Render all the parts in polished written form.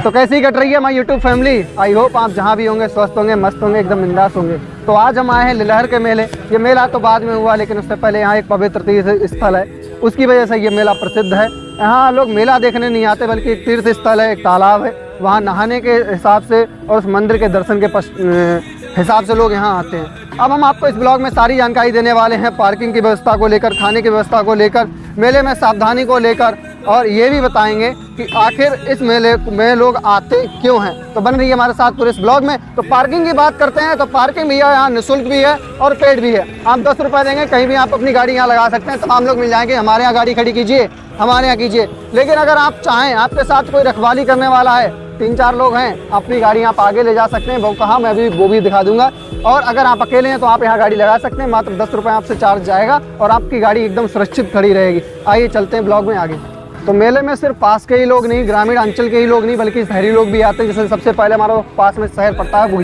तो कैसी कट रही है हमारी यूट्यूब फैमिली। आई होप आप जहाँ भी होंगे स्वस्थ होंगे, मस्त होंगे, एकदम बिंदास होंगे। तो आज हम आए हैं लिलहर के मेले। ये मेला तो बाद में हुआ, लेकिन उससे पहले यहाँ एक पवित्र तीर्थ स्थल है, उसकी वजह से ये मेला प्रसिद्ध है। यहाँ लोग मेला देखने नहीं आते, बल्कि एक तीर्थ स्थल है, एक तालाब है, वहाँ नहाने के हिसाब से और उस मंदिर के दर्शन के हिसाब से लोग यहाँ आते हैं। अब हम आपको इस ब्लॉग में सारी जानकारी देने वाले हैं, पार्किंग की व्यवस्था को लेकर, खाने की व्यवस्था को लेकर, मेले में सावधानी को लेकर, और ये भी बताएंगे कि आखिर इस मेले में लोग आते क्यों हैं। तो बन रही है हमारे साथ पूरे इस ब्लॉग में। तो पार्किंग की बात करते हैं तो पार्किंग भी है यहाँ, निःशुल्क भी है और पेड भी है। आप 10 रुपये देंगे, कहीं भी आप अपनी गाड़ी यहाँ लगा सकते हैं, तमाम लोग मिल जाएंगे। हमारे यहाँ गाड़ी खड़ी कीजिए, हमारे यहाँ कीजिए। लेकिन अगर आप चाहें, आपके साथ कोई रखवाली करने वाला है, 3-4 लोग हैं, अपनी गाड़ी आप आगे ले जा सकते हैं। वो कहाँ, मैं अभी वो भी दिखा दूंगा। और अगर आप अकेले हैं तो आप यहाँ गाड़ी लगा सकते हैं, मात्र 10 रुपये आपसे चार्ज जाएगा और आपकी गाड़ी एकदम सुरक्षित खड़ी रहेगी। आइए चलते हैं ब्लॉग में आगे। तो मेले में सिर्फ पास के ही लोग नहीं, ग्रामीण अंचल के ही लोग नहीं, बल्कि शहरी लोग भी आते हैं। जैसे सबसे पहले हमारा पास में शहर पड़ता है वो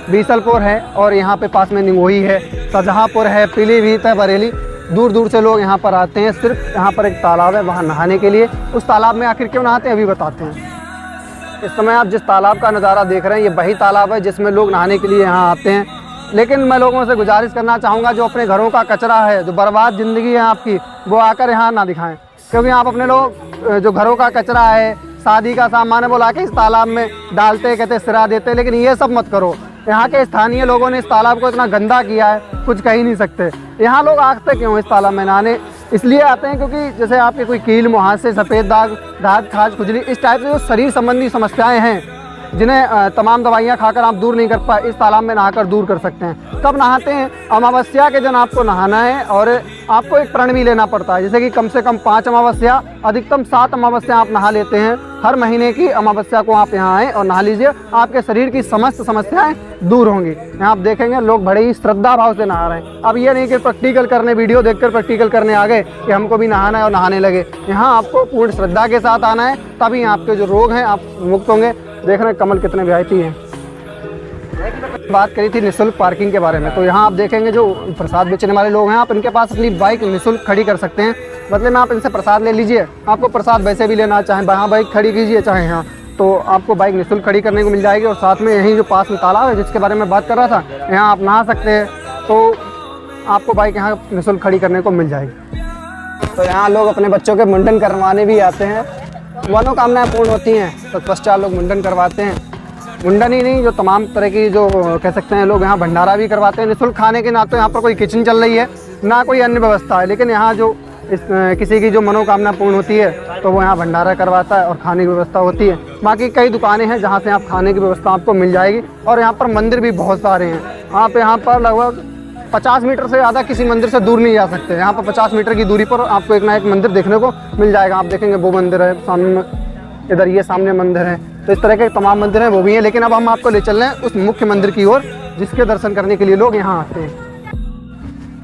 बीसलपुर है, और यहाँ पे पास में निमोही है, शाहजहाँपुर है, पीलीभीत है, बरेली। दूर दूर से लोग यहाँ पर आते हैं। सिर्फ यहाँ पर एक तालाब है, वहाँ नहाने के लिए। उस तालाब में आखिर क्यों नहाते हैं अभी बताते हैं। इस समय आप जिस तालाब का नज़ारा देख रहे हैं, ये वही तालाब है जिसमें लोग नहाने के लिए यहाँ आते हैं। लेकिन मैं लोगों से गुजारिश करना चाहूँगा, जो अपने घरों का कचरा है, जो बर्बाद ज़िंदगी है आपकी, वो आकर यहाँ ना दिखाएं। क्योंकि आप अपने लोग जो घरों का कचरा है, शादी का सामान है, वो लाके इस तालाब में डालते, कहते सिरा देते। लेकिन ये सब मत करो। यहाँ के स्थानीय लोगों ने इस तालाब को इतना गंदा किया है, कुछ कह ही नहीं सकते। यहाँ लोग आते क्यों इस तालाब में नहाने? इसलिए आते हैं क्योंकि जैसे आपके कोई कील, मुहासे, सफ़ेद दाग, दाँत, खाज, खुजली, इस टाइप से जो शरीर संबंधी समस्याएं हैं, जिन्हें तमाम दवाइयाँ खाकर आप दूर नहीं कर पाए, इस तालाब में नहाकर दूर कर सकते हैं। कब नहाते हैं? अमावस्या के दिन आपको नहाना है, और आपको एक प्रण भी लेना पड़ता है। जैसे कि कम से कम 5 अमावस्या, अधिकतम 7 अमावस्या आप नहा लेते हैं। हर महीने की अमावस्या को आप यहाँ आएँ और नहा लीजिए, आपके शरीर की समस्त समस्याएं दूर होंगी। यहाँ आप देखेंगे लोग बड़े ही श्रद्धा भाव से नहा रहे हैं। अब ये नहीं कि प्रैक्टिकल करने, वीडियो देखकर प्रैक्टिकल करने आ गए कि हमको भी नहाना है और नहाने लगे। यहाँ आपको पूर्ण श्रद्धा के साथ आना है, तभी आपके जो रोग हैं आप मुक्त होंगे। देख रहे हैं कमल कितने वीआईपी हैं। बात करी थी निःशुल्क पार्किंग के बारे में, तो यहाँ आप देखेंगे जो प्रसाद बेचने वाले लोग हैं, आप इनके पास अपनी बाइक निःशुल्क खड़ी कर सकते हैं। बदले में आप इनसे प्रसाद ले लीजिए। आपको प्रसाद वैसे भी लेना, चाहे वहाँ बाइक खड़ी कीजिए, चाहे यहाँ, तो आपको बाइक निःशुल्क खड़ी करने को मिल जाएगी। और साथ में यहीं जो पास में तालाब है जिसके बारे में बात कर रहा था, यहाँ आप नहा सकते हैं, तो आपको बाइक यहाँ निःशुल्क खड़ी करने को मिल जाएगी। तो यहाँ लोग अपने बच्चों के मुंडन करवाने भी आते हैं, मनोकामनाएं पूर्ण होती हैं। तत्पश्चात लोग मुंडन करवाते हैं। मुंडन ही नहीं, जो तमाम तरह की जो कह सकते हैं लोग यहाँ भंडारा भी करवाते हैं निःशुल्क खाने के। ना तो यहाँ पर कोई किचन चल रही है, ना कोई अन्य व्यवस्था है, लेकिन यहाँ जो किसी की जो मनोकामना पूर्ण होती है तो वो यहाँ भंडारा करवाता है और खाने की व्यवस्था होती है। बाकी कई दुकानें हैं जहाँ से आप खाने की व्यवस्था आपको मिल जाएगी। और यहाँ पर मंदिर भी बहुत सारे हैं। आप यहाँ पर लगभग 50 मीटर से ज़्यादा किसी मंदिर से दूर नहीं जा सकते। यहाँ पर 50 मीटर की दूरी पर आपको एक ना एक मंदिर देखने को मिल जाएगा। आप देखेंगे वो मंदिर है सामने में, इधर ये सामने मंदिर है। तो इस तरह के तमाम मंदिर हैं, वो भी हैं। लेकिन अब हम आपको ले चल रहे हैं उस मुख्य मंदिर की ओर, जिसके दर्शन करने के लिए लोग यहाँ आते हैं।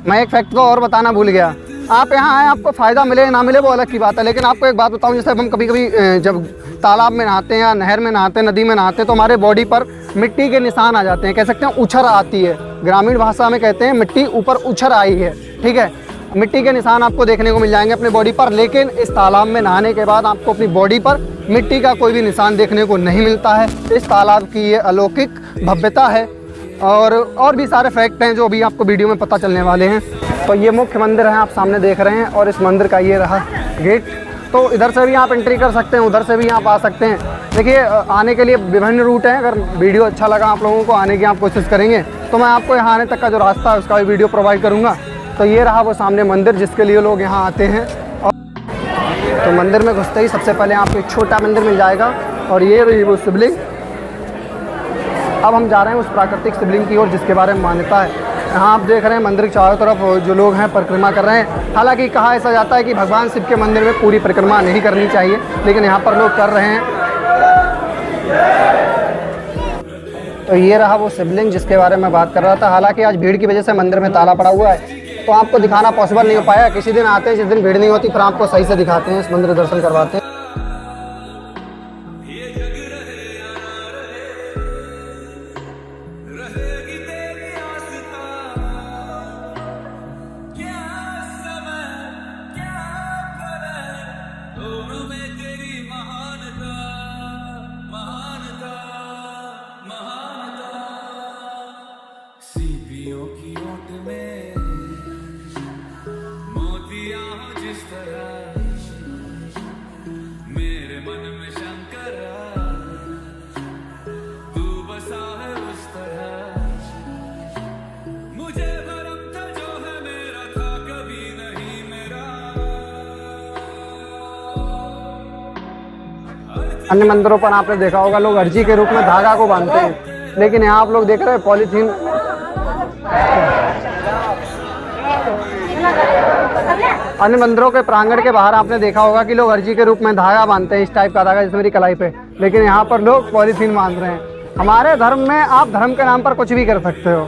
मैं एक फैक्ट को और बताना भूल गया। आप यहाँ आए, आपको फ़ायदा मिले ना मिले वो अलग की बात है, लेकिन आपको एक बात बताऊँ, जैसे हम कभी कभी जब तालाब में नहाते हैं या नहर में नहाते हैं, नदी में नहाते हैं, तो हमारे बॉडी पर मिट्टी के निशान आ जाते हैं। कह सकते हैं उछर आती है, ग्रामीण भाषा में कहते हैं मिट्टी ऊपर उछर आई है। ठीक है, मिट्टी के निशान आपको देखने को मिल जाएंगे अपने बॉडी पर। लेकिन इस तालाब में नहाने के बाद आपको अपनी बॉडी पर मिट्टी का कोई भी निशान देखने को नहीं मिलता है। इस तालाब की ये अलौकिक भव्यता है, और भी सारे फैक्ट हैं जो अभी आपको वीडियो में पता चलने वाले हैं। तो ये मुख्य मंदिर है, आप सामने देख रहे हैं, और इस मंदिर का ये रहा गेट। तो इधर से भी आप एंट्री कर सकते हैं, उधर से भी आप आ सकते हैं। देखिए, आने के लिए विभिन्न रूट हैं। अगर वीडियो अच्छा लगा आप लोगों को, आने की आप कोशिश करेंगे, तो मैं आपको यहाँ आने तक का जो रास्ता है उसका भी वीडियो प्रोवाइड करूँगा। तो ये रहा वो सामने मंदिर जिसके लिए लोग यहाँ आते हैं। और तो मंदिर में घुसते ही सबसे पहले आपको एक छोटा मंदिर मिल जाएगा, और ये रही वो शिवलिंग। अब हम जा रहे हैं उस प्राकृतिक शिवलिंग की ओर जिसके बारे में मान्यता है। यहाँ आप देख रहे हैं मंदिर के चारों तरफ जो लोग हैं परिक्रमा कर रहे हैं। हालांकि कहा ऐसा जाता है कि भगवान शिव के मंदिर में पूरी परिक्रमा नहीं करनी चाहिए, लेकिन यहाँ पर लोग कर रहे हैं। तो ये रहा वो शिवलिंग जिसके बारे में बात कर रहा था। हालांकि आज भीड़ की वजह से मंदिर में ताला पड़ा हुआ है, तो आपको दिखाना पॉसिबल नहीं हो पाया। किसी दिन आते हैं जिस दिन भीड़ नहीं होती, फिर आपको सही से दिखाते हैं, इस मंदिर दर्शन करवाते हैं। अन्य मंदिरों पर आपने देखा होगा लोग अर्जी के रूप में धागा को बांधते हैं, लेकिन यहाँ आप लोग देख रहे हैं पॉलीथीन। अन्य मंदिरों के प्रांगण के बाहर आपने देखा होगा कि लोग अर्जी के रूप में धागा बांधते हैं, इस टाइप का धागा, जैसे मेरी कलाई पे, लेकिन यहाँ पर लोग पॉलीथीन बांध रहे हैं। हमारे धर्म में आप धर्म के नाम पर कुछ भी कर सकते हो,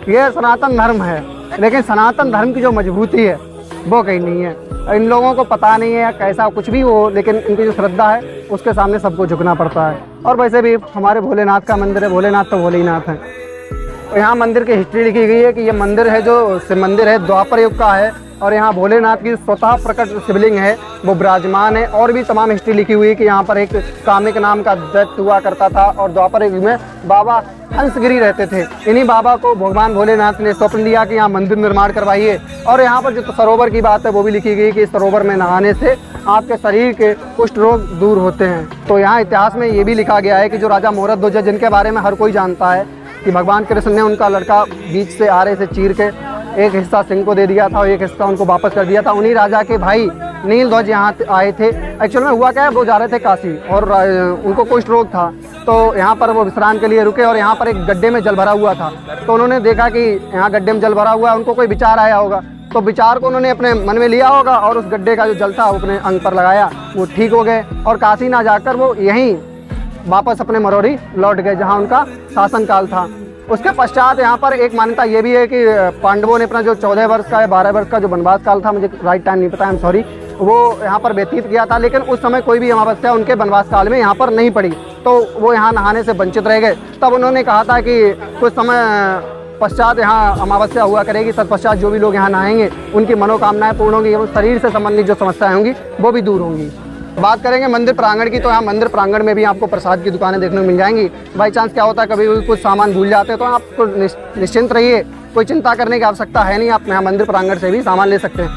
ये सनातन धर्म है, लेकिन सनातन धर्म की जो मजबूती है वो कहीं नहीं है। इन लोगों को पता नहीं है या कैसा कुछ भी हो, लेकिन इनकी जो श्रद्धा है उसके सामने सबको झुकना पड़ता है। और वैसे भी हमारे भोलेनाथ का मंदिर है, भोलेनाथ तो भोले ही नाथ है। तो यहाँ मंदिर की हिस्ट्री लिखी गई है कि ये मंदिर है जो शिव मंदिर है, द्वापर युग का है, और यहाँ भोलेनाथ की स्वतः प्रकट शिवलिंग है वो विराजमान है। और भी तमाम हिस्ट्री लिखी हुई है कि यहाँ पर एक कामिक नाम का दैत्य हुआ करता था और द्वापर युग में बाबा हंसगिरी रहते थे। इन्हीं बाबा को भगवान भोलेनाथ ने स्वप्न दिया कि यहाँ मंदिर निर्माण करवाइए। और यहाँ पर जो सरोवर की बात है वो भी लिखी गई कि इस सरोवर में नहाने से आपके शरीर के कुष्ठ रोग दूर होते हैं। तो यहाँ इतिहास में ये भी लिखा गया है कि जो राजा मोहरत ध्वज, जिनके बारे में हर कोई जानता है कि भगवान कृष्ण ने उनका लड़का बीच से आरे से चीर के एक हिस्सा सिंह को दे दिया था और एक हिस्सा उनको वापस कर दिया था। उन्हीं राजा के भाई नील ध्वज यहाँ आए थे। एक्चुअल में हुआ क्या है, वो जा रहे थे काशी और उनको कुष्ठ रोग था, तो यहाँ पर वो विश्राम के लिए रुके और यहाँ पर एक गड्ढे में जल भरा हुआ था। तो उन्होंने देखा कि यहाँ गड्ढे में जल भरा हुआ है, उनको कोई विचार आया होगा, तो विचार को उन्होंने अपने मन में लिया होगा और उस गड्ढे का जो जल था वो अपने अंग पर लगाया, वो ठीक हो गए और काशी ना जाकर वो यहीं वापस अपने मरौरी लौट गए जहाँ उनका शासनकाल था। उसके पश्चात यहाँ पर एक मान्यता ये भी है कि पांडवों ने अपना जो 14 वर्ष का या 12 वर्ष का जो वनवास काल था, मुझे राइट टाइम नहीं पता, आई एम सॉरी, वो यहाँ पर व्यतीत किया था, लेकिन उस समय कोई भी अमावस्या उनके वनवास काल में यहाँ पर नहीं पड़ी, तो वो यहाँ नहाने से वंचित रह गए। तब उन्होंने कहा था कि कुछ समय पश्चात यहाँ अमावस्या हुआ करेगी, तत्पश्चात जो भी लोग यहाँ नहाएंगे उनकी मनोकामनाएं पूर्ण होंगी एवं शरीर से संबंधित जो समस्याएं होंगी वो भी दूर होंगी। बात करेंगे मंदिर प्रांगण की, तो यहाँ मंदिर प्रांगण में भी आपको प्रसाद की दुकानें देखने को मिल जाएंगी। बाई चांस क्या होता है कभी भी कुछ सामान भूल जाते हैं तो आपको निश्चिंत रहिए, कोई चिंता करने की आवश्यकता है नहीं, आप यहाँ मंदिर प्रांगण से भी सामान ले सकते हैं।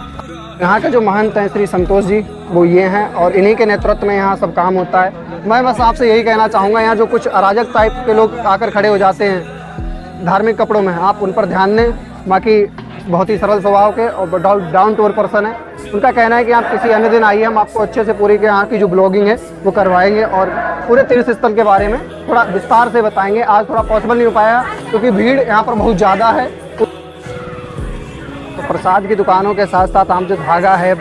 यहाँ के जो महंत हैं श्री संतोष जी, वो ये हैं और इन्हीं के नेतृत्व में यहाँ सब काम होता है। मैं बस आपसे यही कहना चाहूँगा, यहाँ जो कुछ अराजक टाइप के लोग आकर खड़े हो जाते हैं धार्मिक कपड़ों में, आप उन पर ध्यान दें। बाकी बहुत ही सरल स्वभाव के और डाउन टू अर्थ पर्सन है। उनका कहना है कि आप किसी अन्य दिन आइए, हम आपको अच्छे से पूरी के यहाँ की जो ब्लॉगिंग है वो करवाएंगे और पूरे तीर्थ स्थल के बारे में थोड़ा विस्तार से बताएंगे। आज थोड़ा पॉसिबल नहीं हो पाया क्योंकि भीड़ यहाँ पर बहुत ज़्यादा है। तो प्रसाद की दुकानों के साथ साथ आप जो धागा है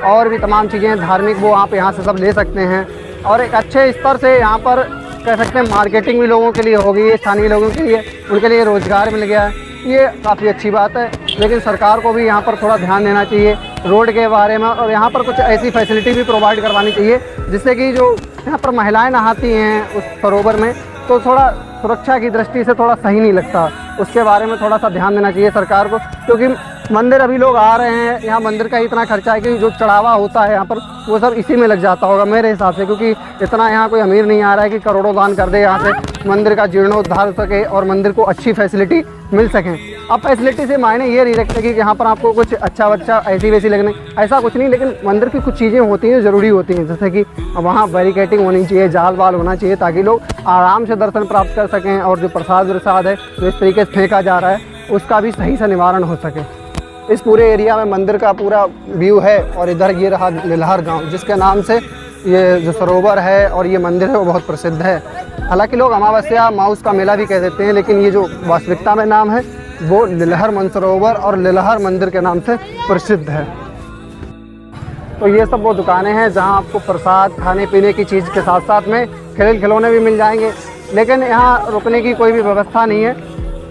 और भी तमाम चीज़ें धार्मिक वो आप यहाँ से सब ले सकते हैं और एक अच्छे स्तर से यहाँ पर कह सकते हैं मार्केटिंग भी लोगों के लिए हो गई है, स्थानीय लोगों के लिए, उनके लिए रोज़गार मिल गया है, ये काफ़ी अच्छी बात है। लेकिन सरकार को भी यहाँ पर थोड़ा ध्यान देना चाहिए रोड के बारे में और यहाँ पर कुछ ऐसी फैसिलिटी भी प्रोवाइड करवानी चाहिए जिससे कि जो यहाँ पर महिलाएं नहाती हैं उस सरोवर में तो थोड़ा सुरक्षा की दृष्टि से थोड़ा सही नहीं लगता, उसके बारे में थोड़ा सा ध्यान देना चाहिए सरकार को। क्योंकि मंदिर अभी लोग आ रहे हैं, यहाँ मंदिर का इतना खर्चा है कि जो चढ़ावा होता है यहाँ पर वो सब इसी में लग जाता होगा मेरे हिसाब से, क्योंकि इतना यहाँ कोई अमीर नहीं आ रहा है कि करोड़ों दान कर दे यहाँ से मंदिर का जीर्णोद्धार हो सके और मंदिर को अच्छी फैसिलिटी मिल सकें। अब फैसिलिटी से मायने ये नहीं रखते कि यहाँ पर आपको कुछ अच्छा बच्चा ऐसी वैसी लगने, ऐसा कुछ नहीं, लेकिन मंदिर की कुछ चीज़ें होती हैं ज़रूरी होती हैं, जैसे कि वहाँ बैरिकेटिंग होनी चाहिए, जाल वाल होना चाहिए ताकि लोग आराम से दर्शन प्राप्त कर सकें और जो प्रसाद है जो इस तरीके से फेंका जा रहा है उसका भी सही से निवारण हो सके। इस पूरे एरिया में मंदिर का पूरा व्यू है और इधर ये रहा लिलहर गांव, जिसके नाम से ये जो सरोवर है और ये मंदिर है वो बहुत प्रसिद्ध है। हालांकि लोग अमावस्या माउस का मेला भी कह देते हैं, लेकिन ये जो वास्तविकता में नाम है वो लिलहर मनसरोवर और लिलहर मंदिर के नाम से प्रसिद्ध है। तो ये सब वो दुकानें हैं जहां आपको प्रसाद खाने पीने की चीज़ के साथ साथ में खेल खिलौने भी मिल जाएंगे, लेकिन यहाँ रुकने की कोई भी व्यवस्था नहीं है।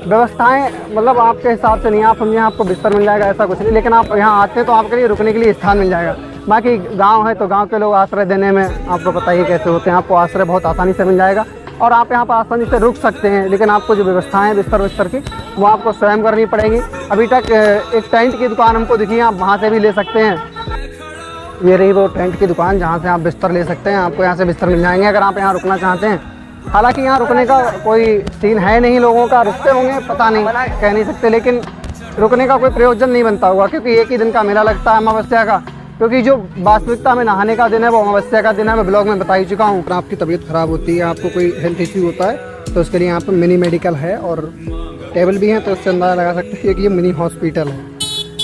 व्यवस्थाएं मतलब आपके हिसाब से नहीं, आप समझें आपको बिस्तर मिल जाएगा ऐसा कुछ नहीं, लेकिन आप यहाँ आते हैं तो आपके लिए रुकने के लिए स्थान मिल जाएगा। बाकी गांव है तो गांव के लोग आश्रय देने में आपको पता ही कैसे होते हैं, आपको आश्रय बहुत आसानी से मिल जाएगा और आप यहाँ पर आसानी से रुक सकते हैं, लेकिन आपको जो व्यवस्थाएं बिस्तर की वो आपको स्वयं करनी पड़ेगी। अभी तक एक टेंट की दुकान हमको दिखी, आप वहाँ से भी ले सकते हैं। ये रही वो टेंट की दुकान जहाँ से आप बिस्तर ले सकते हैं, आपको यहाँ से बिस्तर मिल जाएंगे अगर आप यहाँ रुकना चाहते हैं। हालांकि यहाँ रुकने का कोई सीन है नहीं, लोगों का रुकते होंगे पता नहीं, कह नहीं सकते, लेकिन रुकने का कोई प्रयोजन नहीं बनता होगा क्योंकि एक ही दिन का मेला लगता है अमावस्या का, क्योंकि जो वास्तविकता में नहाने का दिन है वो अमावस्या का दिन है। मैं ब्लॉग में बता ही चुका हूँ। अगर आपकी तबीयत ख़राब होती है, आपको कोई हेल्थ इश्यू होता है तो उसके लिए यहाँ पर मिनी मेडिकल है और टेबल भी है, तो उससे अंदाज़ा लगा सकते हैं कि ये मिनी हॉस्पिटल है।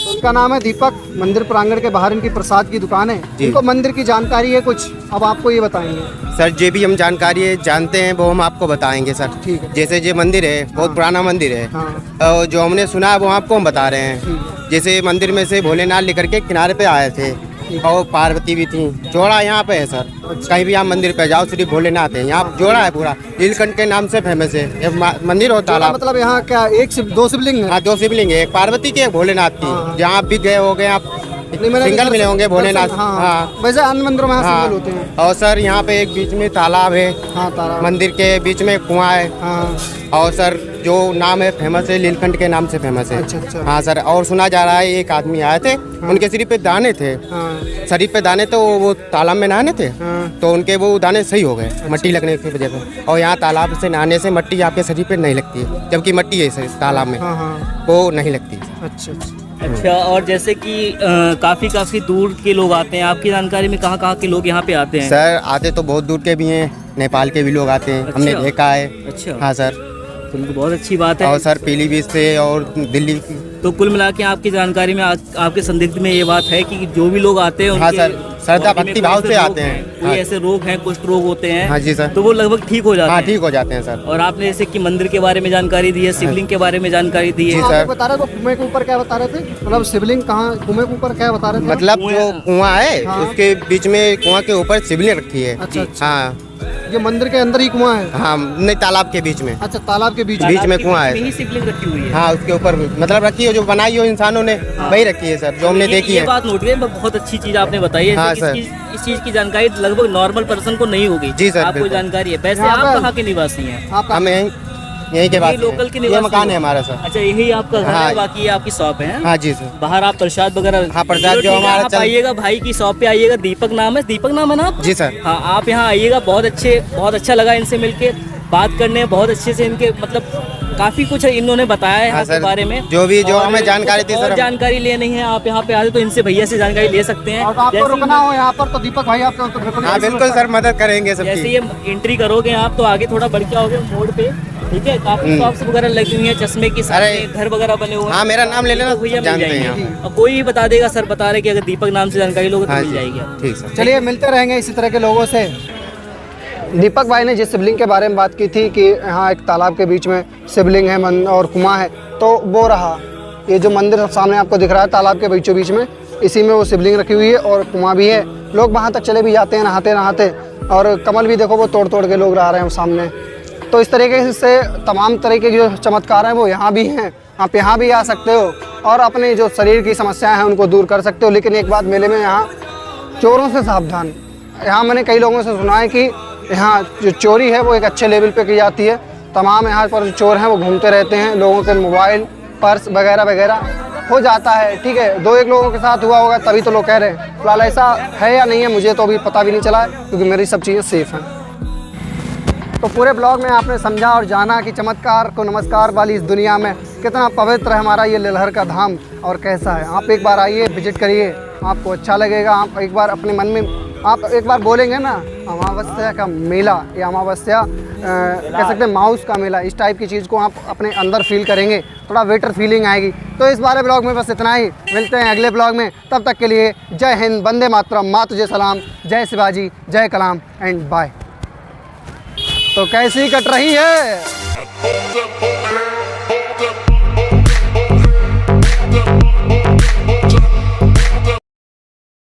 तो इनका नाम है दीपक, मंदिर प्रांगण के बाहर इनकी प्रसाद की दुकान है। जी। इनको मंदिर की जानकारी है कुछ, अब आपको ये बताएंगे। सर जो भी हम जानकारी है जानते हैं वो हम आपको बताएंगे सर। ठीक है। जैसे ये मंदिर है बहुत पुराना मंदिर है। हाँ। और जो हमने सुना है वो आपको हम बता रहे हैं। ठीक जैसे मंदिर में से भोलेनाथ लेकर के किनारे पे आए थे और पार्वती भी थी। जोड़ा यहाँ पे है सर। कहीं भी आप मंदिर पे जाओ सिर्फ भोलेनाथ है। यहाँ जोड़ा है पूरा, नीलकंठ के नाम से फेमस है। ये मंदिर और तालाब। मतलब यहाँ क्या दो शिवलिंग है? हाँ 2 शिवलिंग है, एक पार्वती की एक भोलेनाथ की। जहाँ आप भी गए होंगे आप सिंगल मिले होंगे भोलेनाथ। हाँ वैसे अन्य मंदिरों में हाँ। सिंगल होते हैं। और सर यहाँ पे एक बीच में तालाब है। हाँ तालाब। मंदिर के बीच में कुआं है। हाँ। और सर जो नाम है फेमस है नीलकंठ के नाम से फेमस है। अच्छा। हाँ सर, और सुना जा रहा है एक आदमी आए थे। उनके शरीर पे दाने थे। हाँ। शरीर पे दाने तो वो तालाब में नहाने थे। हाँ। तो उनके वो दाने सही हो गए मट्टी लगने की वजह से। और यहाँ तालाब से नहाने से मट्टी आपके शरीर पे नहीं लगती है, जबकि मट्टी है इस तालाब में हाँ। वो नहीं लगती। अच्छा, और जैसे कि काफ़ी दूर के लोग आते हैं, आपकी जानकारी में कहाँ के लोग यहाँ पे आते हैं? सर आते तो बहुत दूर के भी हैं, नेपाल के भी लोग आते हैं। हमने अच्छा। देखा है। अच्छा। हाँ सर। तो बहुत अच्छी बात है। और सर पीलीभीत से और दिल्ली। तो कुल मिला के आपकी जानकारी में आपके संदिग्ध में ये बात है कि जो भी लोग आते हैं हाँ उनके सर, श्रद्धा बॉडी में भक्ति कोई भाव ऐसे से रोग आते हैं। कोई हाँ। ऐसे रोग हैं, कुष्ठ रोग होते हैं। हाँ जी सर। तो वो लगभग ठीक हो जाते हाँ हैं। ठीक हो जाते हैं सर। और आपने जैसे कि मंदिर के बारे में जानकारी दी है, शिवलिंग के बारे में जानकारी दी जी है। सर। आप बता रहे थे कुएं के ऊपर क्या बता रहे थे? मतलब शिवलिंग कहाँ, कुएं के ऊपर क्या बता रहे थे? मतलब जो कुआं है हाँ। उसके बीच में कुआं के ऊपर शिवलिंग रखी है। अच्छा। हाँ ये मंदिर के अंदर ही कुआं है? हाँ, नहीं तालाब के बीच में। अच्छा, तालाब के बीच बीच में कुआं है। यही शिवलिंग रखी हुई है। हाँ उसके ऊपर मतलब रखी है, जो बनाई हो इंसानों ने वही रखी है सर, जो हमने देखी ये है। बात नोट है, बहुत अच्छी चीज आपने बताई है। हाँ, जैसे सर। कि इस चीज की जानकारी लगभग नॉर्मल पर्सन को नहीं होगी। जी, सर, आपको बिल्कुल। जानकारी है। वैसे यहाँ आप पर- कहाँ के निवासी हैं? आपका हम यहीं के बाद लोकल के ये निवासी मकान हो? है हमारा सर। अच्छा, यही आपका घर हाँ। है, बाकी ये आपकी शॉप है? हाँ जी सर। बाहर आप प्रसाद वगैरह? हाँ, प्रसाद चलो जो ठीक है, हमारा आप चल- आइएगा भाई की शॉप पे आइएगा। दीपक नाम है ना आप? जी सर। हाँ, आप यहाँ आइएगा। बहुत अच्छा लगा इनसे मिलके बात करने, बहुत अच्छे से इनके मतलब काफी कुछ इन्होंने बताया है यहाँ हाँ, के सर, बारे में। जो भी जो और हमें जानकारी थी और सर हम- जानकारी लेनी है आप यहाँ पे आते तो इनसे भैया से जानकारी ले सकते हैं। और आपको जैसे रुकना हो यहाँ पर तो दीपक भाई आपको तो बिल्कुल। हाँ बिल्कुल सर, मदद करेंगे जैसे सबकी। ये एंट्री करोगे आप तो आगे थोड़ा बढ़ के आओगे मोड़ पे, ठीक है? काफी शॉप्स वगैरह लगी हुई है, चश्मे की सामने अरे, घर वगैरह बने हुए हैं। हाँ, मेरा नाम ले लेना, तो भैया मिल जानते हैं जाएंगे। यहाँ। और कोई भी बता देगा, सर बता रहे कि अगर दीपक नाम से जानकारी लोगे तो हाँ मिल जी जाएगी आपको। ठीक सर। चलिए मिलते रहेंगे इसी तरह के लोगों से। दीपक भाई ने जिस शिवलिंग के बारे में बात की थी कि यहाँ एक तालाब के बीच में शिवलिंग है और कुआं है, तो वो रहा ये जो मंदिर सामने आपको दिख रहा है तालाब के बीचों बीच में, इसी में वो शिवलिंग रखी हुई है और कुआं भी है। लोग वहाँ तक चले भी जाते हैं नहाते नहाते। और कमल भी देखो वो तोड़ तोड़ के लोग ला रहे हैं सामने। तो इस तरीके से तमाम तरीके के जो चमत्कार हैं वो यहाँ भी हैं। आप यहाँ भी आ सकते हो और अपने जो शरीर की समस्याएं हैं उनको दूर कर सकते हो। लेकिन एक बात, मेले में यहाँ चोरों से सावधान। यहाँ मैंने कई लोगों से सुना है कि यहाँ जो चोरी है वो एक अच्छे लेवल पे की जाती है। तमाम यहाँ पर जो चोर हैं वो घूमते रहते हैं, लोगों के मोबाइल, पर्स वगैरह वगैरह हो जाता है। ठीक है, 2-1 लोगों के साथ हुआ होगा तभी तो लोग कह रहे हैं। फिलहाल ऐसा है या नहीं है मुझे तो अभी पता भी नहीं चला है, क्योंकि मेरी सब चीज़ें सेफ़ हैं। तो पूरे ब्लॉग में आपने समझा और जाना कि चमत्कार को नमस्कार वाली इस दुनिया में कितना पवित्र है हमारा ये लिलहर का धाम और कैसा है। आप एक बार आइए, विजिट करिए, आपको अच्छा लगेगा। आप एक बार अपने मन में आप एक बार बोलेंगे ना अमावस्या का मेला या अमावस्या कह सकते हैं माउस का मेला, इस टाइप की चीज़ को आप अपने अंदर फील करेंगे, थोड़ा बेटर फीलिंग आएगी। तो इस बारे ब्लॉग में बस इतना ही। मिलते हैं अगले ब्लॉग में, तब तक के लिए जय हिंद, वंदे मातरम, माँ तुझे सलाम, जय शिवाजी, जय कलाम एंड बाय। तो कैसी कट रही है?